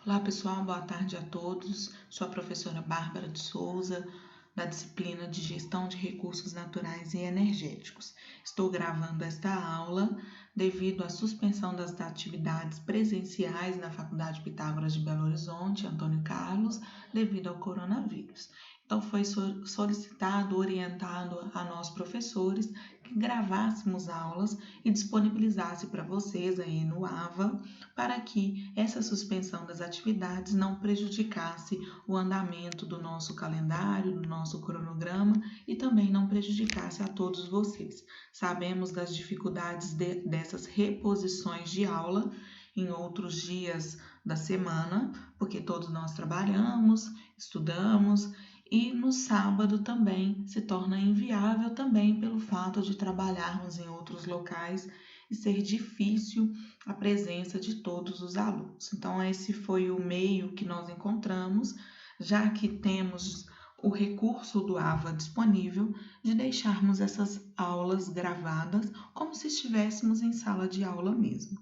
Olá pessoal, boa tarde a todos. Sou a professora Bárbara de Souza, da disciplina de Gestão de Recursos Naturais e Energéticos. Estou gravando esta aula devido à suspensão das atividades presenciais na Faculdade Pitágoras de Belo Horizonte, Antônio Carlos, devido ao coronavírus. Então foi solicitado, orientado a nós professores que gravássemos aulas e disponibilizasse para vocês aí no AVA, para que essa suspensão das atividades não prejudicasse o andamento do nosso calendário, do nosso cronograma e também não prejudicasse a todos vocês. Sabemos das dificuldades dessas reposições de aula em outros dias da semana, porque todos nós trabalhamos, estudamos e no sábado também se torna inviável também pelo fato de trabalharmos em outros locais e ser difícil a presença de todos os alunos. Então, esse foi o meio que nós encontramos, já que temos o recurso do AVA disponível, de deixarmos essas aulas gravadas como se estivéssemos em sala de aula mesmo.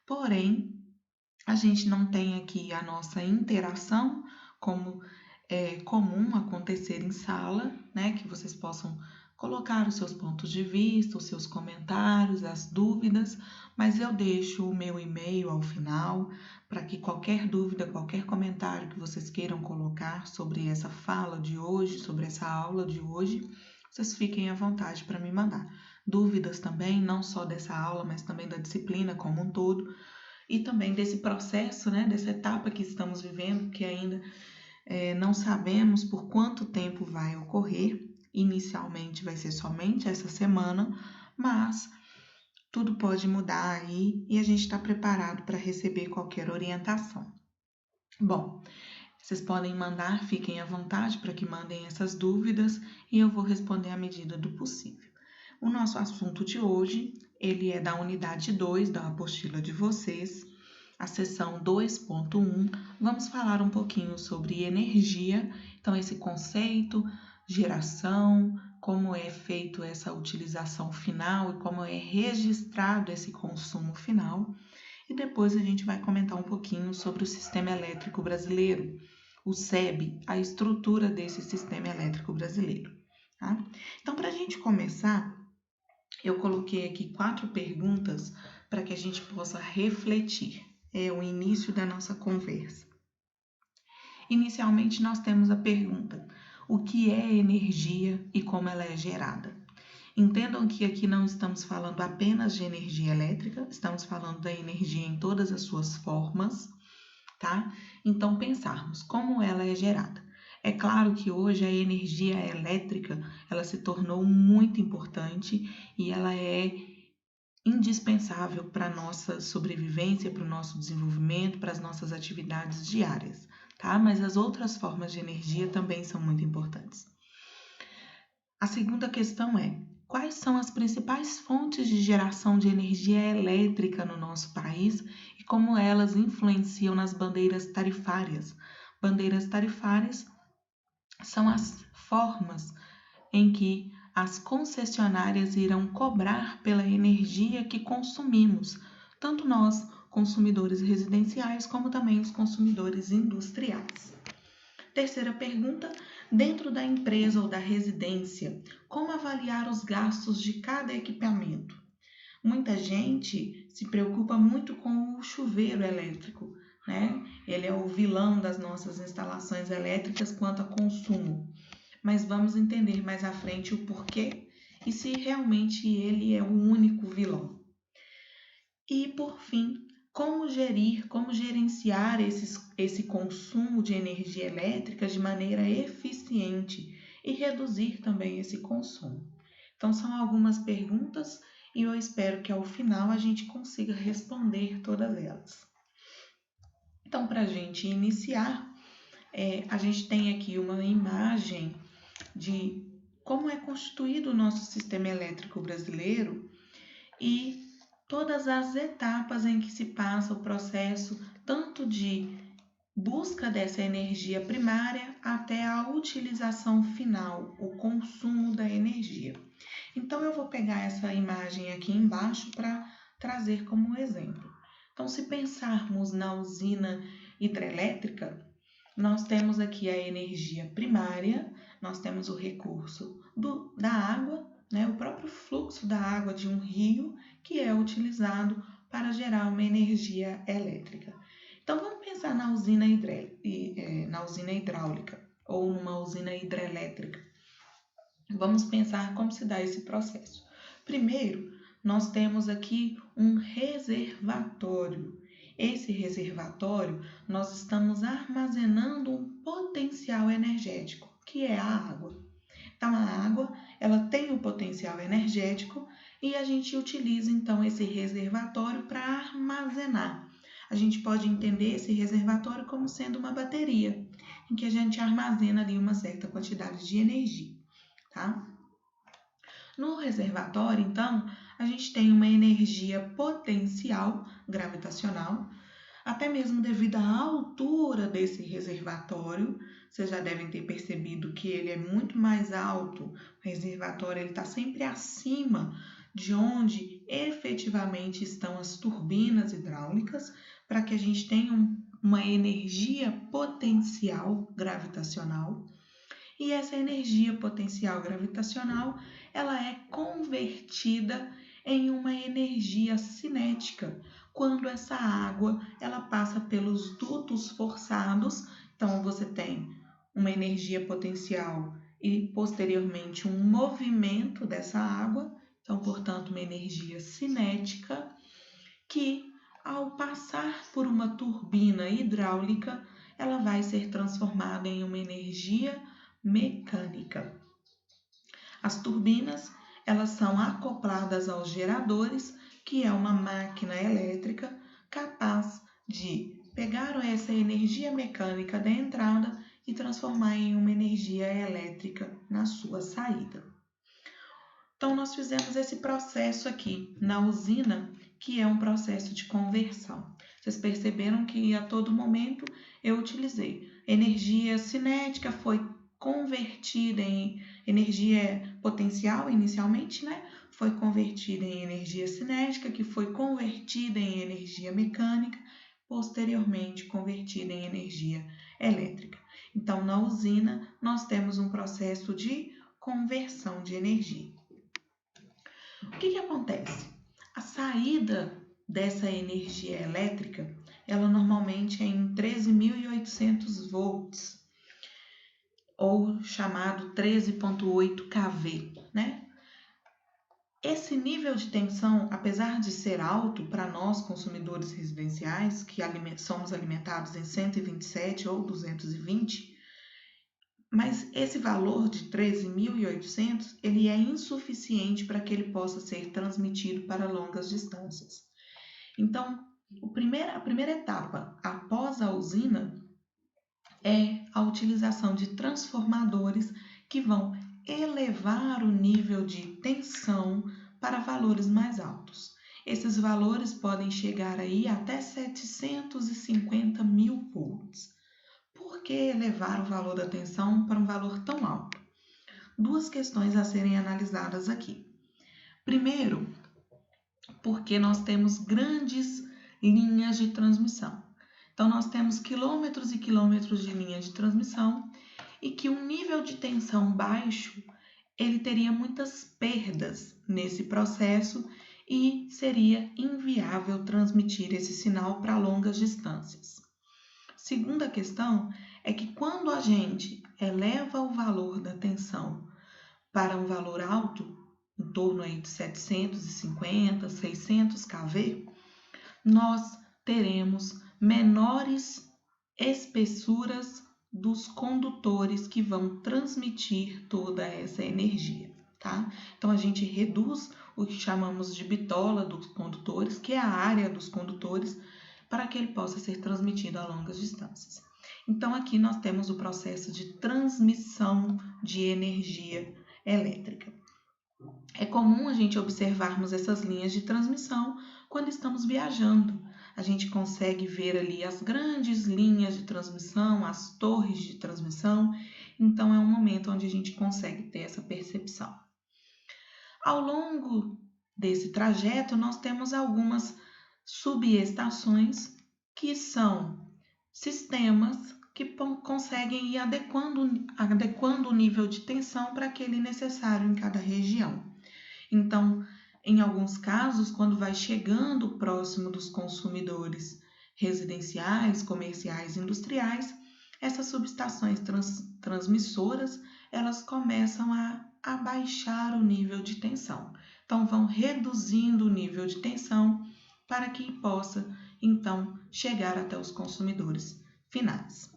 Porém, a gente não tem aqui a nossa interação, como é comum acontecer em sala, né? Que vocês possam colocar os seus pontos de vista, os seus comentários, as dúvidas, mas eu deixo o meu e-mail ao final para que qualquer dúvida, qualquer comentário que vocês queiram colocar sobre essa fala de hoje, sobre essa aula de hoje, vocês fiquem à vontade para me mandar. Dúvidas também, não só dessa aula, mas também da disciplina como um todo, e também desse processo, né, dessa etapa que estamos vivendo, que ainda não sabemos por quanto tempo vai ocorrer. Inicialmente vai ser somente essa semana, mas tudo pode mudar aí e a gente está preparado para receber qualquer orientação. Bom, vocês podem mandar, fiquem à vontade para que mandem essas dúvidas e eu vou responder à medida do possível. O nosso assunto de hoje, ele é da unidade 2 da apostila de vocês, a seção 2.1. Vamos falar um pouquinho sobre energia, então esse conceito, geração, como é feito essa utilização final e como é registrado esse consumo final. E depois a gente vai comentar um pouquinho sobre o sistema elétrico brasileiro, o SEB, a estrutura desse sistema elétrico brasileiro. Tá? Então, para a gente começar, eu coloquei aqui 4 perguntas para que a gente possa refletir. É o início da nossa conversa. Inicialmente, nós temos a pergunta: o que é energia e como ela é gerada? Entendam que aqui não estamos falando apenas de energia elétrica, estamos falando da energia em todas as suas formas, tá? Então, pensarmos como ela é gerada. É claro que hoje a energia elétrica, ela se tornou muito importante e ela é indispensável para a nossa sobrevivência, para o nosso desenvolvimento, para as nossas atividades diárias, tá? Mas as outras formas de energia também são muito importantes. A segunda questão é: quais são as principais fontes de geração de energia elétrica no nosso país e como elas influenciam nas bandeiras tarifárias? Bandeiras tarifárias são as formas em que as concessionárias irão cobrar pela energia que consumimos, tanto nós, consumidores residenciais, como também os consumidores industriais. Terceira pergunta: dentro da empresa ou da residência, como avaliar os gastos de cada equipamento? Muita gente se preocupa muito com o chuveiro elétrico, né? Ele é o vilão das nossas instalações elétricas quanto a consumo. Mas vamos entender mais à frente o porquê e se realmente ele é o único vilão. E, por fim, como gerenciar esse consumo de energia elétrica de maneira eficiente e reduzir também esse consumo. Então, são algumas perguntas e eu espero que ao final a gente consiga responder todas elas. Então, para a gente iniciar, a gente tem aqui uma imagem de como é constituído o nosso sistema elétrico brasileiro e todas as etapas em que se passa o processo tanto de busca dessa energia primária até a utilização final, o consumo da energia. Então, eu vou pegar essa imagem aqui embaixo para trazer como exemplo. Então, se pensarmos na usina hidrelétrica, nós temos aqui a energia primária, nós temos o recurso da água, né, o próprio fluxo da água de um rio, que é utilizado para gerar uma energia elétrica. Então, vamos pensar na usina hidráulica ou numa usina hidrelétrica. Vamos pensar como se dá esse processo. Primeiro, nós temos aqui um reservatório. Esse reservatório, nós estamos armazenando um potencial energético, que é a água. Então, a água, ela tem um potencial energético e a gente utiliza, então, esse reservatório para armazenar. A gente pode entender esse reservatório como sendo uma bateria, em que a gente armazena ali uma certa quantidade de energia, tá? No reservatório, então, a gente tem uma energia potencial gravitacional, até mesmo devido à altura desse reservatório. Vocês já devem ter percebido que ele é muito mais alto. O reservatório está sempre acima de onde efetivamente estão as turbinas hidráulicas, para que a gente tenha uma energia potencial gravitacional. E essa energia potencial gravitacional, ela é convertida em uma energia cinética, quando essa água ela passa pelos dutos forçados. Então, você tem uma energia potencial e, posteriormente, um movimento dessa água. Então, portanto, uma energia cinética que, ao passar por uma turbina hidráulica, ela vai ser transformada em uma energia mecânica. As turbinas, elas são acopladas aos geradores, que é uma máquina elétrica capaz de pegar essa energia mecânica da entrada e transformar em uma energia elétrica na sua saída. Então, nós fizemos esse processo aqui na usina, que é um processo de conversão. Vocês perceberam que a todo momento eu utilizei energia cinética, foi convertida em energia potencial inicialmente, né? Foi convertida em energia cinética, que foi convertida em energia mecânica, posteriormente convertida em energia elétrica. Então, na usina, nós temos um processo de conversão de energia. O que acontece? A saída dessa energia elétrica, ela normalmente é em 13.800 volts, ou chamado 13,8 kV, né? Esse nível de tensão, apesar de ser alto para nós consumidores residenciais, que somos alimentados em 127 ou 220, mas esse valor de 13.800, ele é insuficiente para que ele possa ser transmitido para longas distâncias. Então, a primeira etapa após a usina é a utilização de transformadores que vão elevar o nível de tensão para valores mais altos. Esses valores podem chegar aí até 750.000 volts. Por que elevar o valor da tensão para um valor tão alto? Duas questões a serem analisadas aqui. Primeiro, porque nós temos grandes linhas de transmissão. Então, nós temos quilômetros e quilômetros de linha de transmissão e que um nível de tensão baixo, ele teria muitas perdas nesse processo e seria inviável transmitir esse sinal para longas distâncias. Segunda questão é que quando a gente eleva o valor da tensão para um valor alto, em torno aí de 750, 600 kV, nós teremos menores espessuras dos condutores que vão transmitir toda essa energia, tá? Então, a gente reduz o que chamamos de bitola dos condutores, que é a área dos condutores, para que ele possa ser transmitido a longas distâncias. Então, aqui nós temos o processo de transmissão de energia elétrica. É comum a gente observarmos essas linhas de transmissão quando estamos viajando. A gente consegue ver ali as grandes linhas de transmissão, as torres de transmissão. Então, é um momento onde a gente consegue ter essa percepção. Ao longo desse trajeto, nós temos algumas subestações que são sistemas que conseguem ir adequando o nível de tensão para aquele necessário em cada região. Então, em alguns casos, quando vai chegando próximo dos consumidores residenciais, comerciais, industriais, essas subestações transmissoras, elas começam a abaixar o nível de tensão. Então, vão reduzindo o nível de tensão para que possa, então, chegar até os consumidores finais.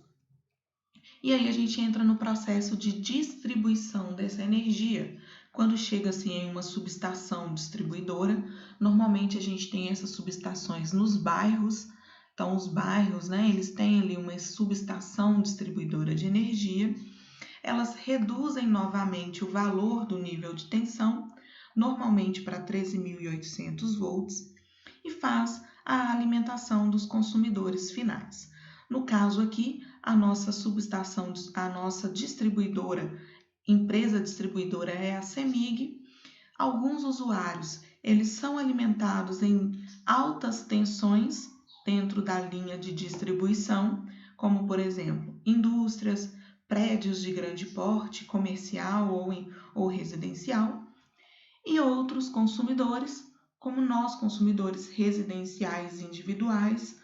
E aí a gente entra no processo de distribuição dessa energia. Quando chega-se em uma subestação distribuidora, normalmente a gente tem essas subestações nos bairros. Então, os bairros, eles têm ali uma subestação distribuidora de energia. Elas reduzem novamente o valor do nível de tensão, normalmente para 13.800 volts, e faz a alimentação dos consumidores finais. No caso aqui, a nossa subestação, a nossa distribuidora, empresa distribuidora é a CEMIG. Alguns usuários, eles são alimentados em altas tensões dentro da linha de distribuição, como por exemplo, indústrias, prédios de grande porte, comercial ou residencial, e outros consumidores, como nós, consumidores residenciais individuais,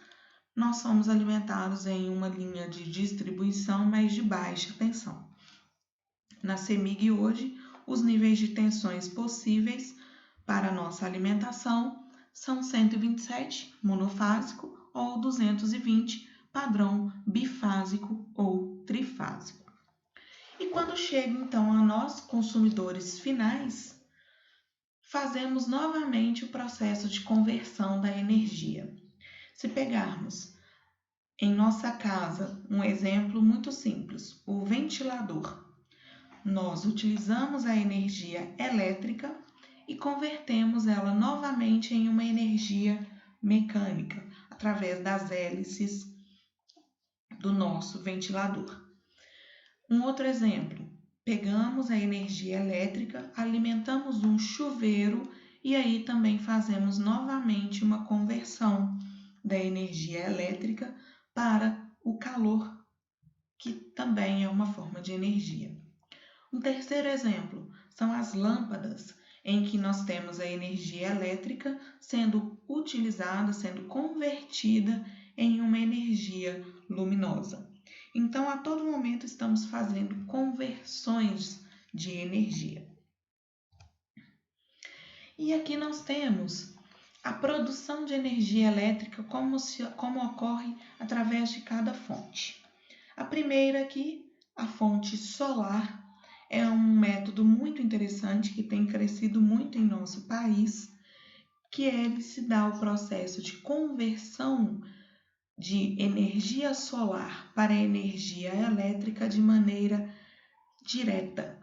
nós somos alimentados em uma linha de distribuição, mas de baixa tensão. Na CEMIG hoje, os níveis de tensões possíveis para a nossa alimentação são 127 monofásico ou 220 padrão bifásico ou trifásico. E quando chega então a nós, consumidores finais, fazemos novamente o processo de conversão da energia. Se pegarmos em nossa casa um exemplo muito simples, o ventilador, nós utilizamos a energia elétrica e convertemos ela novamente em uma energia mecânica, através das hélices do nosso ventilador. Um outro exemplo, pegamos a energia elétrica, alimentamos um chuveiro e aí também fazemos novamente uma conversão da energia elétrica para o calor, que também é uma forma de energia. Um terceiro exemplo são as lâmpadas, em que nós temos a energia elétrica sendo utilizada, sendo convertida em uma energia luminosa. Então, a todo momento estamos fazendo conversões de energia. E aqui nós temos a produção de energia elétrica, como ocorre através de cada fonte. A primeira aqui, a fonte solar, é um método muito interessante que tem crescido muito em nosso país, que ele se dá o processo de conversão de energia solar para energia elétrica de maneira direta.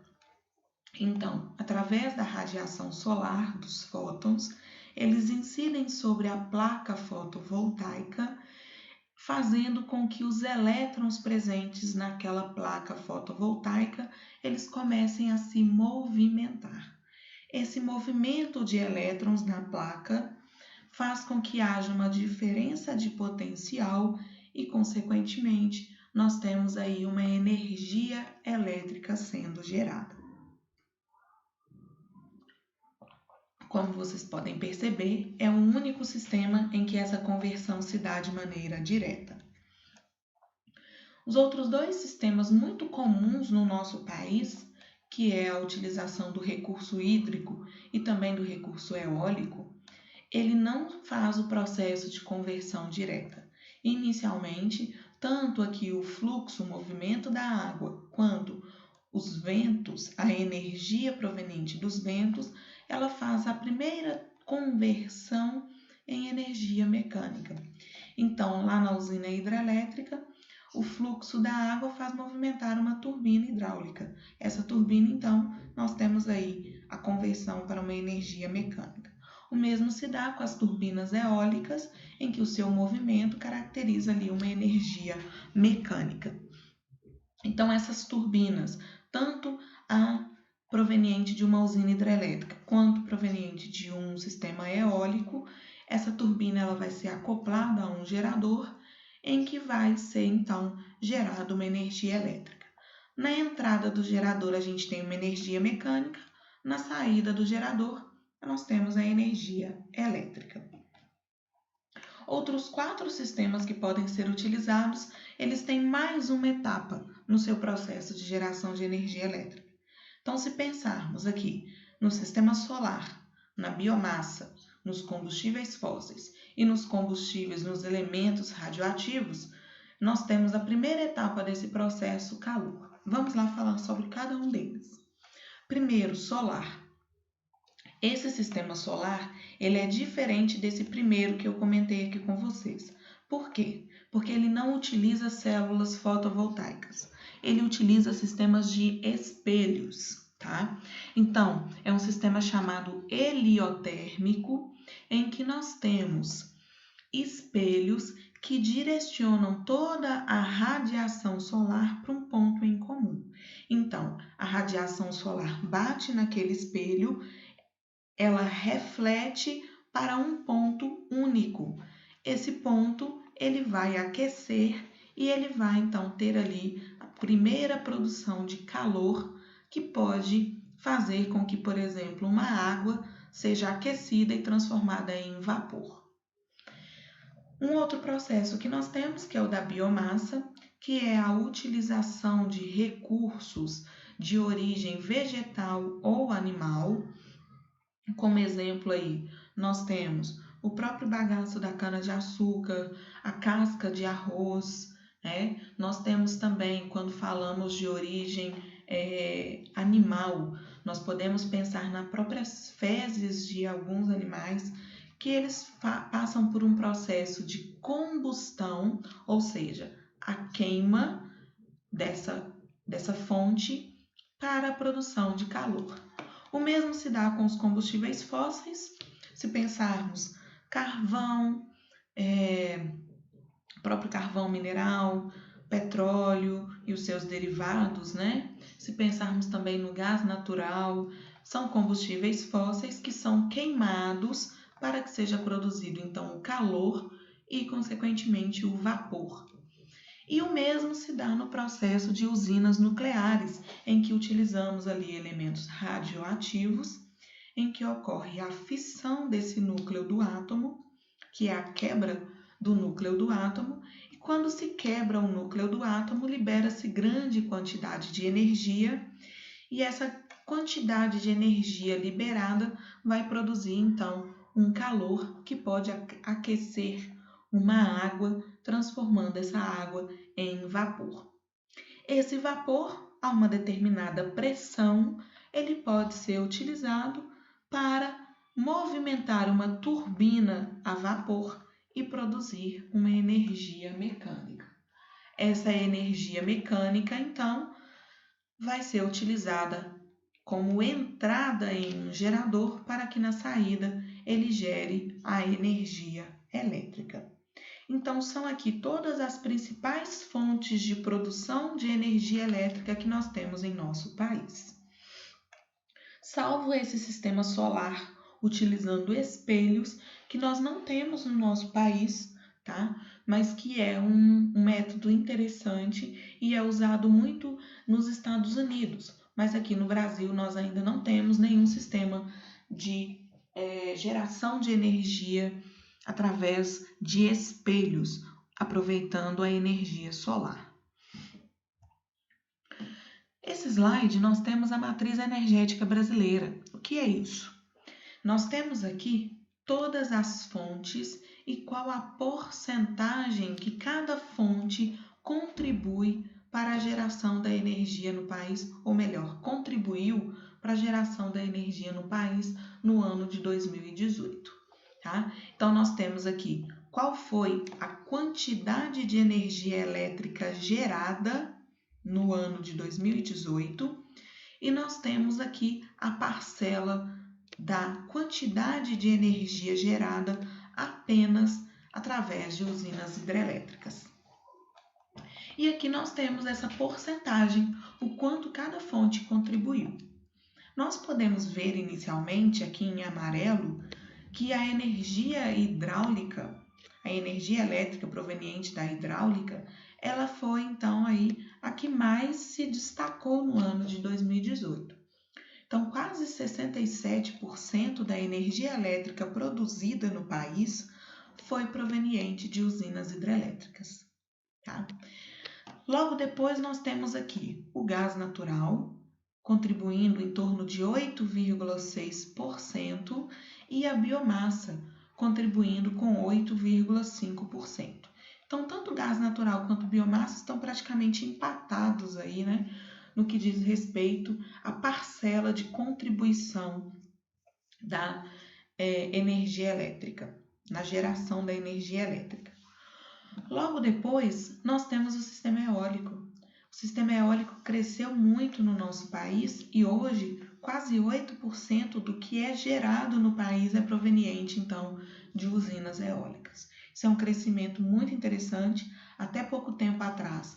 Então, através da radiação solar, dos fótons, eles incidem sobre a placa fotovoltaica, fazendo com que os elétrons presentes naquela placa fotovoltaica, eles comecem a se movimentar. Esse movimento de elétrons na placa faz com que haja uma diferença de potencial e, consequentemente, nós temos aí uma energia elétrica sendo gerada. Como vocês podem perceber, é um único sistema em que essa conversão se dá de maneira direta. Os outros dois sistemas muito comuns no nosso país, que é a utilização do recurso hídrico e também do recurso eólico, ele não faz o processo de conversão direta. Inicialmente, tanto aqui o fluxo, o movimento da água, quanto os ventos, a energia proveniente dos ventos, ela faz a primeira conversão em energia mecânica. Então, lá na usina hidrelétrica, o fluxo da água faz movimentar uma turbina hidráulica. Essa turbina, então, nós temos aí a conversão para uma energia mecânica. O mesmo se dá com as turbinas eólicas, em que o seu movimento caracteriza ali uma energia mecânica. Então, essas turbinas, tanto a proveniente de uma usina hidrelétrica quanto proveniente de um sistema eólico, essa turbina ela vai ser acoplada a um gerador em que vai ser então gerada uma energia elétrica. Na entrada do gerador a gente tem uma energia mecânica, na saída do gerador nós temos a energia elétrica. Outros 4 sistemas que podem ser utilizados, eles têm mais uma etapa no seu processo de geração de energia elétrica. Então, se pensarmos aqui no sistema solar, na biomassa, nos combustíveis fósseis e nos combustíveis, nos elementos radioativos, nós temos a primeira etapa desse processo, calor. Vamos lá falar sobre cada um deles. Primeiro, solar. Esse sistema solar, ele é diferente desse primeiro que eu comentei aqui com vocês. Por quê? Porque ele não utiliza células fotovoltaicas. Ele utiliza sistemas de espelhos, tá? Então, é um sistema chamado heliotérmico, em que nós temos espelhos que direcionam toda a radiação solar para um ponto em comum. Então, a radiação solar bate naquele espelho, ela reflete para um ponto único. Esse ponto ele vai aquecer e ele vai então ter ali a primeira produção de calor que pode fazer com que, por exemplo, uma água seja aquecida e transformada em vapor. Um outro processo que nós temos, que é o da biomassa, que é a utilização de recursos de origem vegetal ou animal. Como exemplo aí, nós temos o próprio bagaço da cana-de-açúcar, a casca de arroz, né? Nós temos também, quando falamos de origem animal, nós podemos pensar nas próprias fezes de alguns animais que eles passam por um processo de combustão, ou seja, a queima dessa fonte para a produção de calor. O mesmo se dá com os combustíveis fósseis. Se pensarmos carvão, próprio carvão mineral, petróleo e os seus derivados, né? Se pensarmos também no gás natural, são combustíveis fósseis que são queimados para que seja produzido então o calor e, consequentemente, o vapor. E o mesmo se dá no processo de usinas nucleares, em que utilizamos ali elementos radioativos, em que ocorre a fissão desse núcleo do átomo, que é a quebra do núcleo do átomo, e quando se quebra o núcleo do átomo, libera-se grande quantidade de energia, e essa quantidade de energia liberada vai produzir, então, um calor que pode aquecer uma água, transformando essa água em vapor. Esse vapor, a uma determinada pressão, ele pode ser utilizado para movimentar uma turbina a vapor e produzir uma energia mecânica. Essa energia mecânica, então, vai ser utilizada como entrada em um gerador para que na saída ele gere a energia elétrica. Então, são aqui todas as principais fontes de produção de energia elétrica que nós temos em nosso país. Salvo esse sistema solar, utilizando espelhos, que nós não temos no nosso país, tá? Mas que é um método interessante e é usado muito nos Estados Unidos. Mas aqui no Brasil nós ainda não temos nenhum sistema de geração de energia através de espelhos, aproveitando a energia solar. Esse slide nós temos a matriz energética brasileira. O que é isso? Nós temos aqui todas as fontes e qual a porcentagem que cada fonte contribui para a geração da energia no país, ou melhor, contribuiu para a geração da energia no país no ano de 2018. Tá? Então, nós temos aqui qual foi a quantidade de energia elétrica gerada no ano de 2018 e nós temos aqui a parcela da quantidade de energia gerada apenas através de usinas hidrelétricas. E aqui nós temos essa porcentagem, o quanto cada fonte contribuiu. Nós podemos ver inicialmente aqui em amarelo que a energia hidráulica a energia elétrica proveniente da hidráulica, ela foi então aí a que mais se destacou no ano de 2018. Então, quase 67% da energia elétrica produzida no país foi proveniente de usinas hidrelétricas, tá? Logo depois nós temos aqui o gás natural, contribuindo em torno de 8,6% e a biomassa, contribuindo com 8,5%. Então, tanto gás natural quanto biomassa estão praticamente empatados aí, né, no que diz respeito à parcela de contribuição da energia elétrica, na geração da energia elétrica. Logo depois, nós temos o sistema eólico. O sistema eólico cresceu muito no nosso país e hoje quase 8% do que é gerado no país é proveniente, então, de usinas eólicas. Isso é um crescimento muito interessante. Até pouco tempo atrás,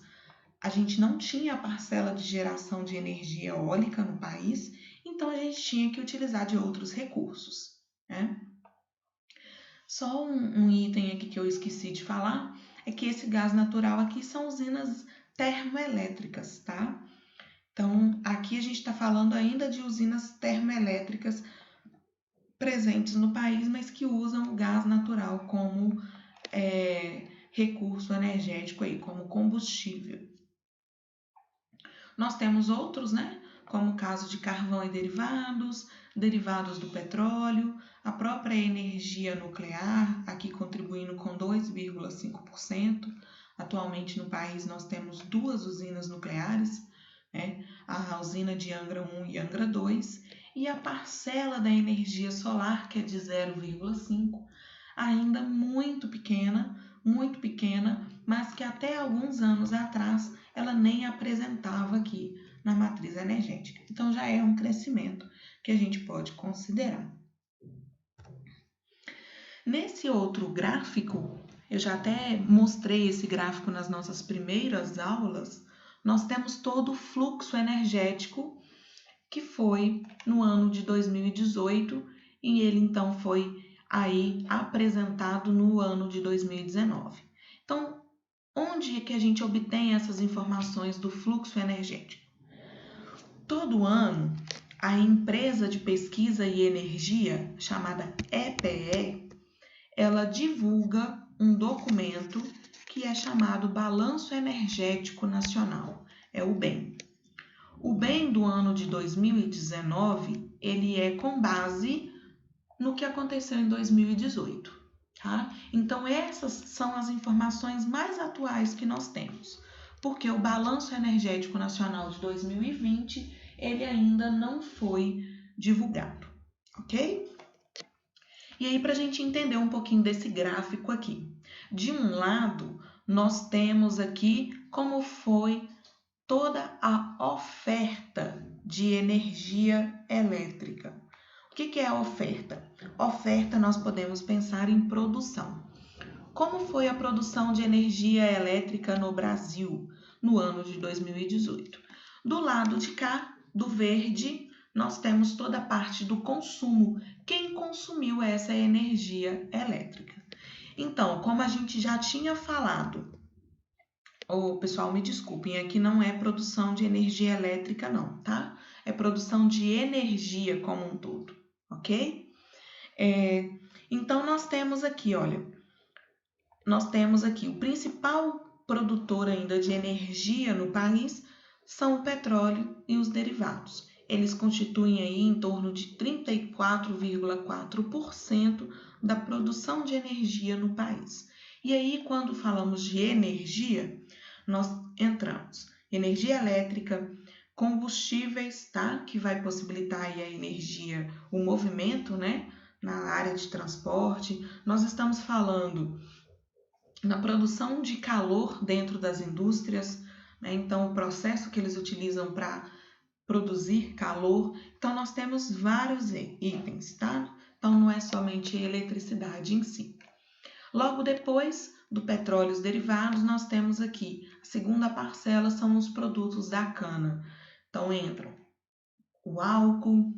a gente não tinha a parcela de geração de energia eólica no país, então a gente tinha que utilizar de outros recursos, né? Só um item aqui que eu esqueci de falar é que esse gás natural aqui são usinas termoelétricas, tá? Então, aqui a gente está falando ainda de usinas termoelétricas presentes no país, mas que usam o gás natural como recurso energético aí, como combustível. Nós temos outros, né? Como o caso de carvão e derivados do petróleo, a própria energia nuclear, aqui contribuindo com 2,5%. Atualmente no país nós temos 2 usinas nucleares, né? A usina de Angra 1 e Angra 2, e a parcela da energia solar, que é de 0,5%, ainda muito pequena, mas que até alguns anos atrás ela nem apresentava aqui na matriz energética. Então já é um crescimento que a gente pode considerar. Nesse outro gráfico, eu já até mostrei esse gráfico nas nossas primeiras aulas, nós temos todo o fluxo energético que foi no ano de 2018 e ele então foi aí apresentado no ano de 2019. Então, onde é que a gente obtém essas informações do fluxo energético? Todo ano, a empresa de pesquisa e energia, chamada EPE, ela divulga um documento que é chamado Balanço Energético Nacional, é o BEN. O BEN do ano de 2019, ele é com base no que aconteceu em 2018, tá? Então, essas são as informações mais atuais que nós temos, porque o Balanço Energético Nacional de 2020, ele ainda não foi divulgado, ok? E aí, para a gente entender um pouquinho desse gráfico aqui, de um lado, nós temos aqui como foi toda a oferta de energia elétrica. O que é a oferta? Oferta nós podemos pensar em produção. Como foi a produção de energia elétrica no Brasil no ano de 2018? Do lado de cá, do verde, nós temos toda a parte do consumo. Quem consumiu essa energia elétrica? Então, como a gente já tinha falado, pessoal, me desculpem, aqui não é produção de energia elétrica não, tá? É produção de energia como um todo, ok? Então, nós temos aqui, olha, o principal produtor ainda de energia no país são o petróleo e os derivados. Eles constituem aí em torno de 34,4% da produção de energia no país. E aí, quando falamos de energia, nós entramos energia elétrica, combustíveis, tá? Que vai possibilitar aí a energia, o movimento, né? Na área de transporte. Nós estamos falando na produção de calor dentro das indústrias, né? Então, o processo que eles utilizam para produzir calor. Então, nós temos vários itens, tá? Então, não é somente a eletricidade em si. Logo depois do petróleo e os derivados, nós temos aqui a segunda parcela, são os produtos da cana. Então, entram o álcool,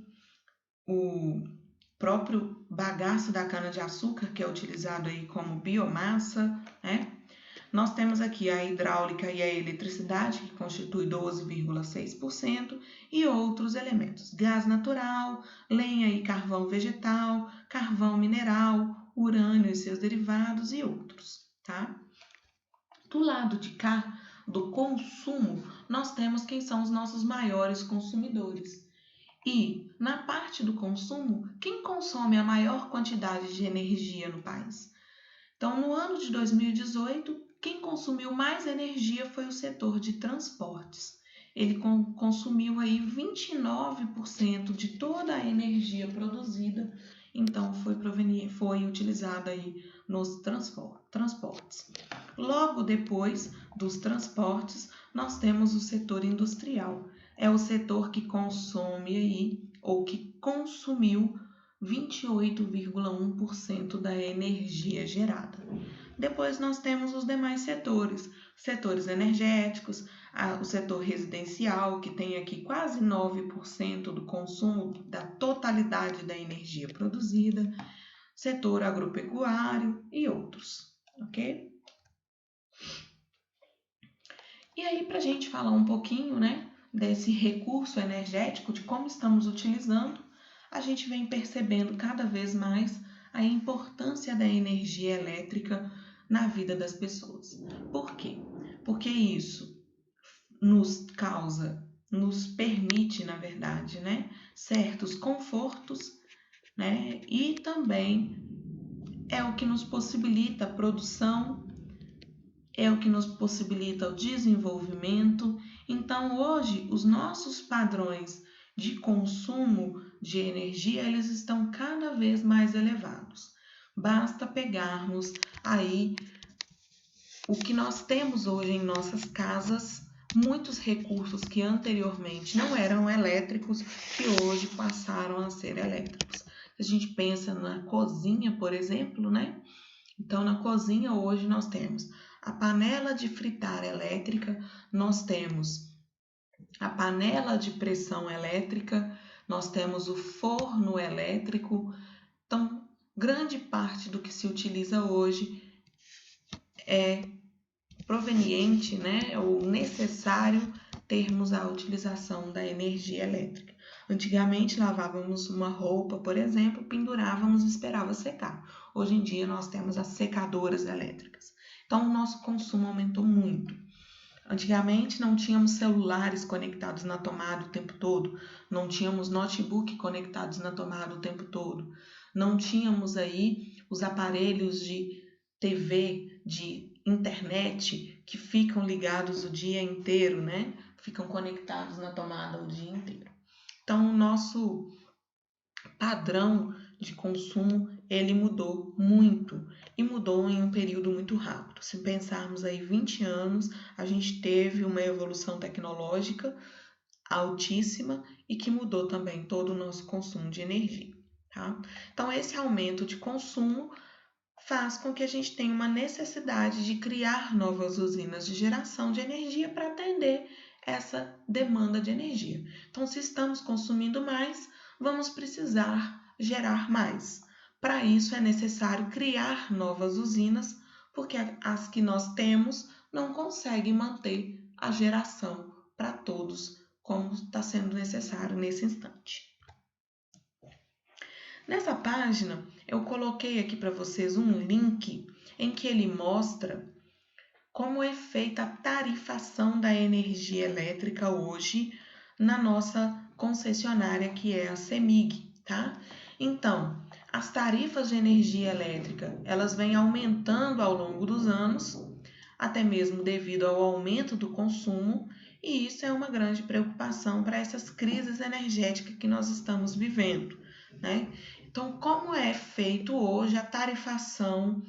próprio bagaço da cana-de-açúcar, que é utilizado aí como biomassa, né? Nós temos aqui a hidráulica e a eletricidade, que constitui 12,6%, e outros elementos: gás natural, lenha e carvão vegetal, carvão mineral, urânio e seus derivados e outros, tá? Do lado de cá, do consumo, nós temos quem são os nossos maiores consumidores. E, na parte do consumo, quem consome a maior quantidade de energia no país? Então, no ano de 2018, quem consumiu mais energia foi o setor de transportes. Ele consumiu aí 29% de toda a energia produzida, então foi utilizada aí nos transportes. Logo depois dos transportes, nós temos o setor industrial. É o setor que consome aí, ou que consumiu 28,1% da energia gerada. Depois nós temos os demais setores energéticos, o setor residencial, que tem aqui quase 9% do consumo da totalidade da energia produzida, setor agropecuário e outros, ok? E aí, para a gente falar um pouquinho, né, desse recurso energético, de como estamos utilizando, a gente vem percebendo cada vez mais a importância da energia elétrica na vida das pessoas. Por quê? Porque isso nos permite, na verdade, né, certos confortos, né, e também é o que nos possibilita a produção, é o que nos possibilita o desenvolvimento. Então, hoje, os nossos padrões de consumo de energia, eles estão cada vez mais elevados. Basta pegarmos aí o que nós temos hoje em nossas casas, muitos recursos que anteriormente não eram elétricos, que hoje passaram a ser elétricos. Se a gente pensa na cozinha, por exemplo, né? Então, na cozinha hoje nós temos a panela de fritar elétrica, nós temos a panela de pressão elétrica, nós temos o forno elétrico. Então, grande parte do que se utiliza hoje é proveniente, né, ou necessário termos a utilização da energia elétrica. Antigamente lavávamos uma roupa, por exemplo, pendurávamos e esperava secar. Hoje em dia nós temos as secadoras elétricas. Então o nosso consumo aumentou muito. Antigamente não tínhamos celulares conectados na tomada o tempo todo, não tínhamos notebook conectados na tomada o tempo todo, não tínhamos aí os aparelhos de TV, de internet que ficam ligados o dia inteiro, né? Ficam conectados na tomada o dia inteiro. Então, o nosso padrão de consumo, ele mudou muito e mudou em um período muito rápido. Se pensarmos aí 20 anos, a gente teve uma evolução tecnológica altíssima e que mudou também todo o nosso consumo de energia, tá? Então, esse aumento de consumo faz com que a gente tenha uma necessidade de criar novas usinas de geração de energia para atender essa demanda de energia. Então, se estamos consumindo mais, vamos precisar gerar mais. Para isso, é necessário criar novas usinas, porque as que nós temos não conseguem manter a geração para todos, como está sendo necessário nesse instante. Nessa página, eu coloquei aqui para vocês um link em que ele mostra como é feita a tarifação da energia elétrica hoje na nossa concessionária, que é a CEMIG, tá? Então, as tarifas de energia elétrica, elas vêm aumentando ao longo dos anos, até mesmo devido ao aumento do consumo, e isso é uma grande preocupação para essas crises energéticas que nós estamos vivendo, né? Então, como é feito hoje a tarifação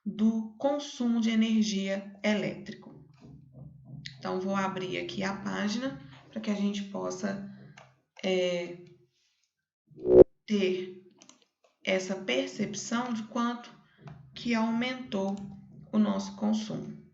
do consumo de energia elétrico? Então, vou abrir aqui a página para que a gente possa ter essa percepção de quanto que aumentou o nosso consumo.